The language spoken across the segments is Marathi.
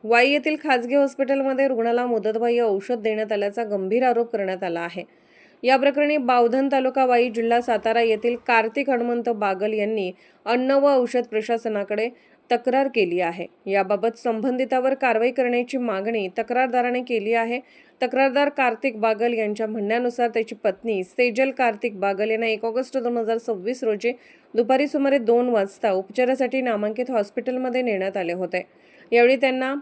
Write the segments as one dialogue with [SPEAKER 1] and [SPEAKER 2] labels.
[SPEAKER 1] वाई येथील खासगी हॉस्पिटलमध्ये रुग्णाला मुदतबाह्य औषध देण्यात आल्याचा गंभीर आरोप करण्यात आला आहे। या प्रकरणी बावधन तालुका वाई जिल्हा सातारा येथील कार्तिक हनुमंत बागल यांनी अन्न व औषध प्रशासनाकडे तक्रार केली आहे। याबाबत संबंधितावर कारवाई करण्याची मागणी तक्रारदाराने केली आहे। तक्रारदार कार्तिक बागल यांच्या म्हणण्यानुसार त्याची पत्नी सेजल कार्तिक बागल यांना 1 ऑगस्ट 2026 रोजी दुपारी सुमारे 2 वाजता उपचारासाठी नामांकित हॉस्पिटलमध्ये नेण्यात आले होते। यावेळी त्यांना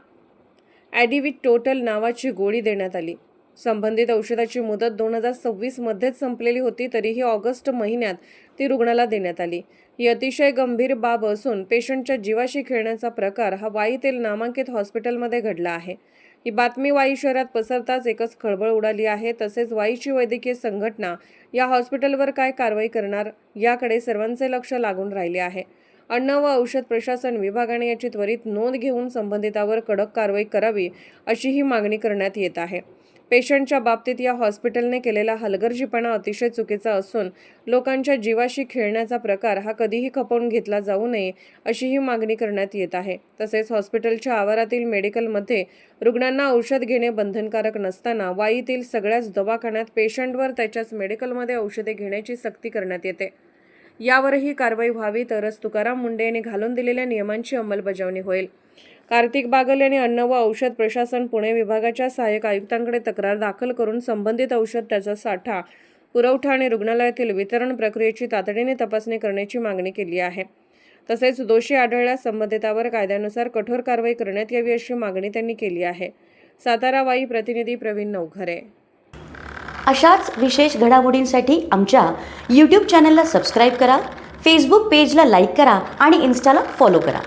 [SPEAKER 1] ॲडिविट टोटल नावाची गोळी देण्यात आली। संबंधित औषधाची मुदत 2026 मध्येच संपलेली होती, तरीही ऑगस्ट महिन्यात ती रुग्णाला देण्यात आली। ही अतिशय गंभीर बाब असून पेशंटच्या जीवाशी खेळण्याचा प्रकार हा वाईतील नामांकित हॉस्पिटलमध्ये घडला आहे। ही बातमी वाई शहरात पसरताच एकच खळबळ उडाली आहे। तसेच वाईची वैद्यकीय संघटना या हॉस्पिटलवर काय कारवाई करणार याकडे सर्वांचे लक्ष लागून राहिले आहे। अन्न व औषध प्रशासन विभागाने याची त्वरित नोंद घेऊन संबंधितावर कडक कारवाई करावी अशी ही मागणी करण्यात येत आहे। पेशंटच्या बाबतीत या हॉस्पिटलने केलेला हलगर्जीपणा अतिशय चुकीचा असून लोकांच्या जीवाशी खेळण्याचा प्रकार हा कधीही खपवून घेतला जाऊ नये अशी ही मागणी करण्यात येत आहे। तसेच हॉस्पिटलच्या आवारातील मेडिकलमध्ये रुग्णांना औषध घेणे बंधनकारक नसताना वाईतील सगळ्याच दवाखान्यात पेशंटवर त्याच्याच मेडिकलमध्ये औषधे घेण्याची सक्ती करण्यात येते। यावरही कारवाई व्हावी, तरच तुकाराम मुंडे यांनी घालून दिलेल्या नियमांची अंमलबजावणी होईल। कार्तिक बागल यांनी अन्न व औषध प्रशासन पुणे विभागाच्या सहाय्यक आयुक्तांकडे तक्रार दाखल करून संबंधित औषध, त्याचा साठा, पुरवठा आणि रुग्णालयातील वितरण प्रक्रियेची तातडीने तपासणी करण्याची मागणी केली आहे। तसेच दोषी आढळल्यास संबंधितावर कायद्यानुसार कठोर कारवाई करण्यात यावी अशी मागणी त्यांनी केली आहे। सातारा वाई प्रतिनिधी प्रवीण नवघरे।
[SPEAKER 2] अशाच विशेष घडामोडींसाठी आमच्या YouTube चॅनलला सबस्क्राईब करा, फेसबुक पेजला लाईक करा आणि इन्स्टाला फॉलो करा।